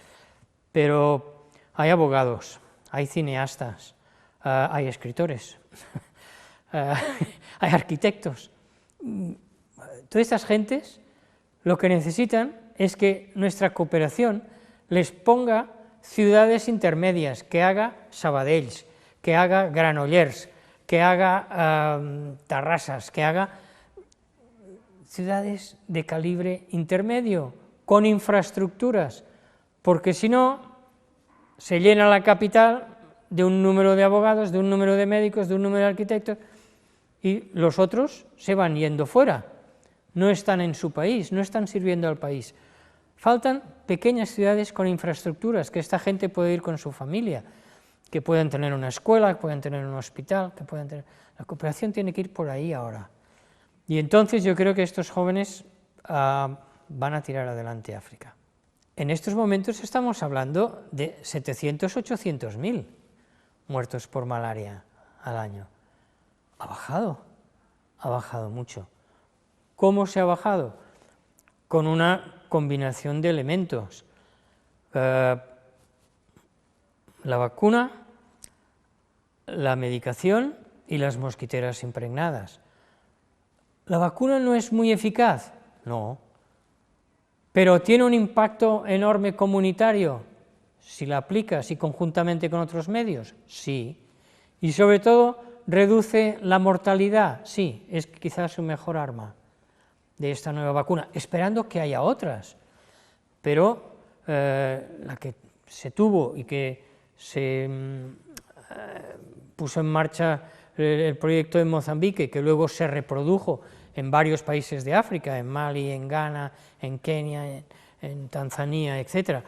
Speaker 1: pero hay abogados, hay cineastas, hay escritores, hay arquitectos. Todas estas gentes lo que necesitan es que nuestra cooperación les ponga ciudades intermedias, que haga Sabadells, que haga Granollers, que haga Tarrasas, que haga ciudades de calibre intermedio, con infraestructuras, porque si no, se llena la capital de un número de abogados, de un número de médicos, de un número de arquitectos, y los otros se van yendo fuera, no están en su país, no están sirviendo al país. Faltan pequeñas ciudades con infraestructuras, que esta gente puede ir con su familia, que puedan tener una escuela, que puedan tener un hospital, que puedan tener... La cooperación tiene que ir por ahí ahora. Y entonces yo creo que estos jóvenes van a tirar adelante África. En estos momentos estamos hablando de 700, 800.000 muertos por malaria al año. Ha bajado mucho. ¿Cómo se ha bajado? Con una combinación de elementos. La vacuna, la medicación y las mosquiteras impregnadas. ¿La vacuna no es muy eficaz? No. ¿Pero tiene un impacto enorme comunitario si la aplicas y conjuntamente con otros medios? Sí. Y sobre todo, ¿reduce la mortalidad? Sí, es quizás su mejor arma de esta nueva vacuna, esperando que haya otras. Pero la que se tuvo y que se puso en marcha el proyecto en Mozambique, que luego se reprodujo en varios países de África, en Mali, en Ghana, en Kenia, en Tanzania, etc.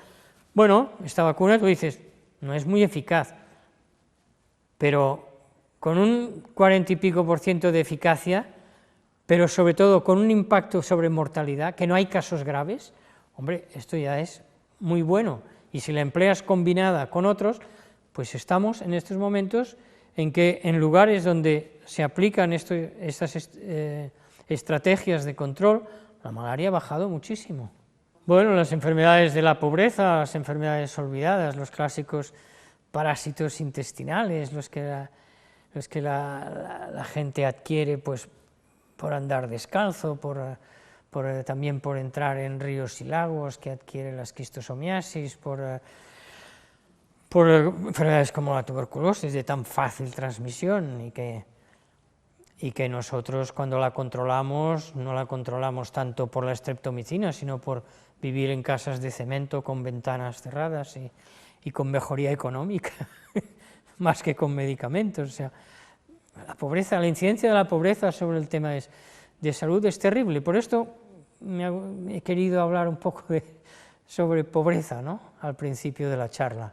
Speaker 1: Bueno, esta vacuna, tú dices, no es muy eficaz, pero con un 40 y pico % de eficacia, pero sobre todo con un impacto sobre mortalidad, que no hay casos graves, hombre, esto ya es muy bueno, y si la empleas combinada con otros, pues estamos en estos momentos en que en lugares donde se aplican estas estrategias de control, la malaria ha bajado muchísimo. Bueno, las enfermedades de la pobreza, las enfermedades olvidadas, los clásicos parásitos intestinales, los que la gente adquiere pues, por andar descalzo, también por entrar en ríos y lagos, que adquiere la esquistosomiasis, por enfermedades como la tuberculosis de tan fácil transmisión y que nosotros cuando la controlamos, no la controlamos tanto por la streptomicina, sino por vivir en casas de cemento con ventanas cerradas y con mejoría económica, más que con medicamentos. O sea, la pobreza, la incidencia de la pobreza sobre el tema de salud es terrible. Por esto he querido hablar un poco sobre pobreza, ¿no?, al principio de la charla.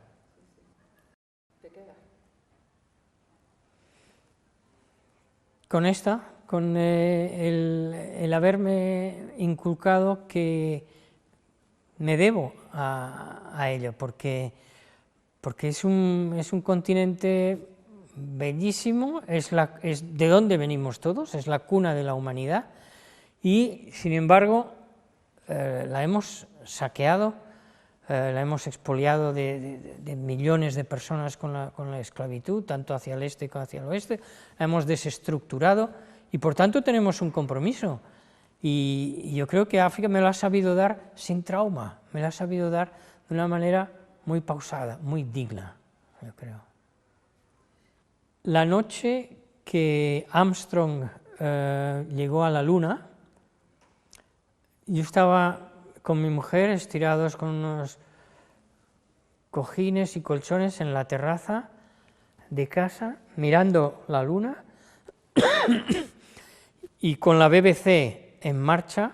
Speaker 1: Con el haberme inculcado que me debo a ello, porque es un continente bellísimo, es de donde venimos todos, es la cuna de la humanidad, y sin embargo la hemos saqueado, la hemos expoliado de millones de personas con la esclavitud, tanto hacia el este como hacia el oeste, la hemos desestructurado, y por tanto tenemos un compromiso. Y yo creo que África me lo ha sabido dar sin trauma, me lo ha sabido dar de una manera muy pausada, muy digna, yo creo. La noche que Armstrong llegó a la Luna, yo estaba con mi mujer estirados con unos cojines y colchones en la terraza de casa, mirando la Luna, y con la BBC en marcha,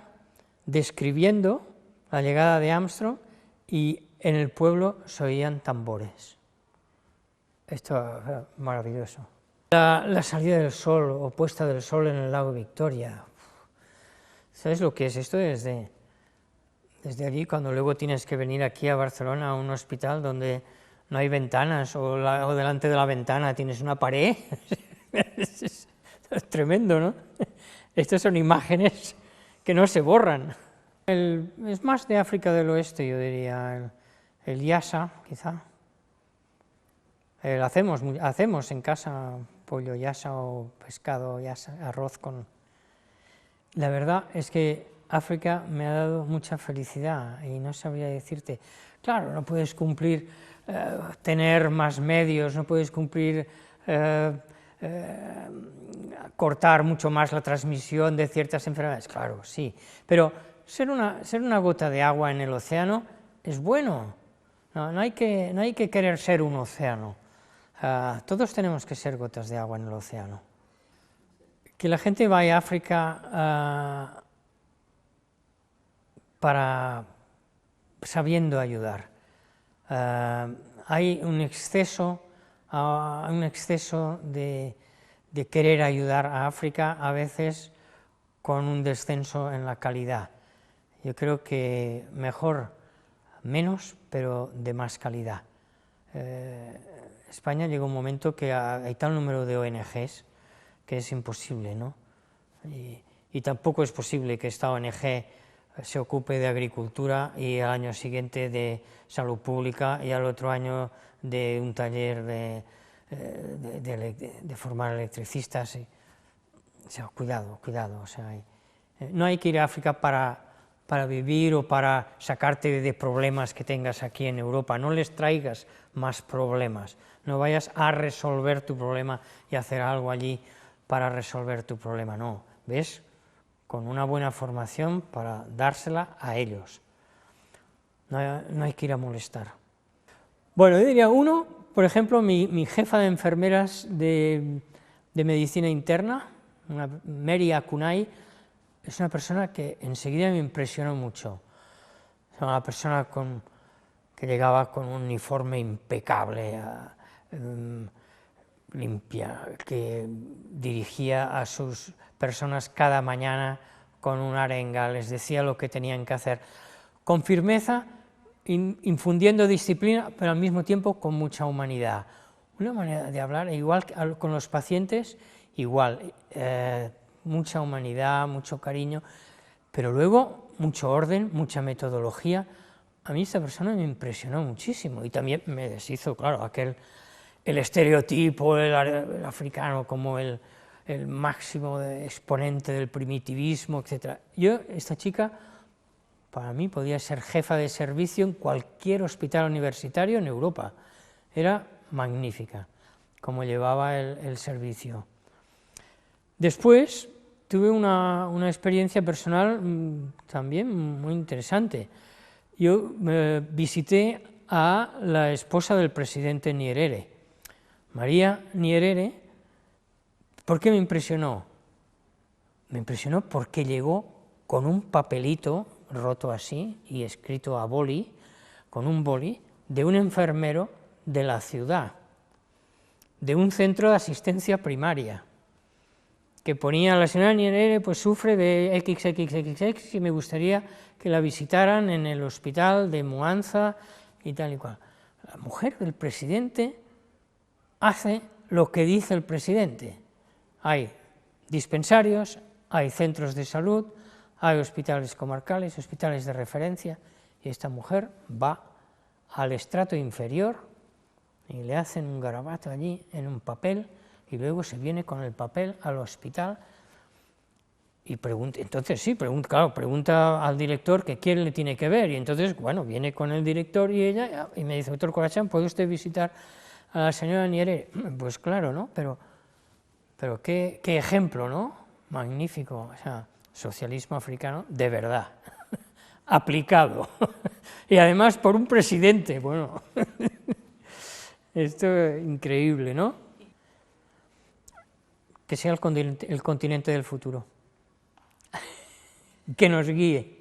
Speaker 1: describiendo la llegada de Armstrong, y en el pueblo se oían tambores. Esto es maravilloso. La salida del sol o puesta del sol en el lago Victoria. ¿Sabes lo que es esto? Desde allí, cuando luego tienes que venir aquí a Barcelona a un hospital donde no hay ventanas, o delante de la ventana tienes una pared. Es tremendo, ¿no? Estas son imágenes que no se borran. Es más de África del Oeste, yo diría, el yassa, quizá. Hacemos en casa pollo yassa o pescado yassa, arroz con... La verdad es que África me ha dado mucha felicidad y no sabría decirte, claro, no puedes cumplir, tener más medios, no puedes cumplir, cortar mucho más la transmisión de ciertas enfermedades, claro, sí, pero ser una gota de agua en el océano es bueno, no hay que querer ser un océano, todos tenemos que ser gotas de agua en el océano. Que la gente vaya a África sabiendo ayudar. Hay un exceso de querer ayudar a África, a veces con un descenso en la calidad. Yo creo que mejor menos, pero de más calidad. España llegó un momento que hay tal número de ONGs que es imposible, ¿no? Y tampoco es posible que esta ONG se ocupe de agricultura y al año siguiente de salud pública y al otro año de un taller de formar electricistas. O sea, cuidado, o sea, no hay que ir a África para vivir o para sacarte de problemas que tengas aquí en Europa, no les traigas más problemas, no vayas a resolver tu problema y hacer algo allí para resolver tu problema, no, ¿ves? Con una buena formación para dársela a ellos. No hay que ir a molestar. Bueno, yo diría uno, por ejemplo, mi jefa de enfermeras de medicina interna, Mary Akunai, es una persona que enseguida me impresionó mucho. Es una persona que llegaba con un uniforme impecable, limpia, que dirigía a sus personas cada mañana con una arenga, les decía lo que tenían que hacer, con firmeza, infundiendo disciplina, pero al mismo tiempo con mucha humanidad. Una manera de hablar, igual con los pacientes, igual, mucha humanidad, mucho cariño, pero luego mucho orden, mucha metodología. A mí esta persona me impresionó muchísimo y también me deshizo, claro, el estereotipo, el africano como el máximo exponente del primitivismo, etc. Esta chica, para mí, podía ser jefa de servicio en cualquier hospital universitario en Europa. Era magnífica como llevaba el servicio. Después tuve una experiencia personal también muy interesante. Yo visité a la esposa del presidente Nyerere. María Nyerere ¿Por qué me impresionó? Me impresionó porque llegó con un papelito roto así y escrito a boli, con un boli, de un enfermero de la ciudad, de un centro de asistencia primaria, que ponía: la señora Nyerere pues sufre de XXXX y me gustaría que la visitaran en el hospital de Muanza y tal y cual. La mujer del presidente hace lo que dice el presidente. Hay dispensarios, hay centros de salud, hay hospitales comarcales, hospitales de referencia, y esta mujer va al estrato inferior y le hacen un garabato allí en un papel, y luego se viene con el papel al hospital y pregunta. Entonces sí, pregunta al director que quién le tiene que ver, y entonces, bueno, viene con el director y ella, y me dice: doctor Corachán, ¿puede usted visitar a la señora Nyerere? Pues claro, ¿no? Pero qué ejemplo, ¿no? Magnífico, o sea, socialismo africano de verdad, aplicado, y además por un presidente. Bueno, esto es increíble, ¿no? Que sea el continente del futuro, que nos guíe.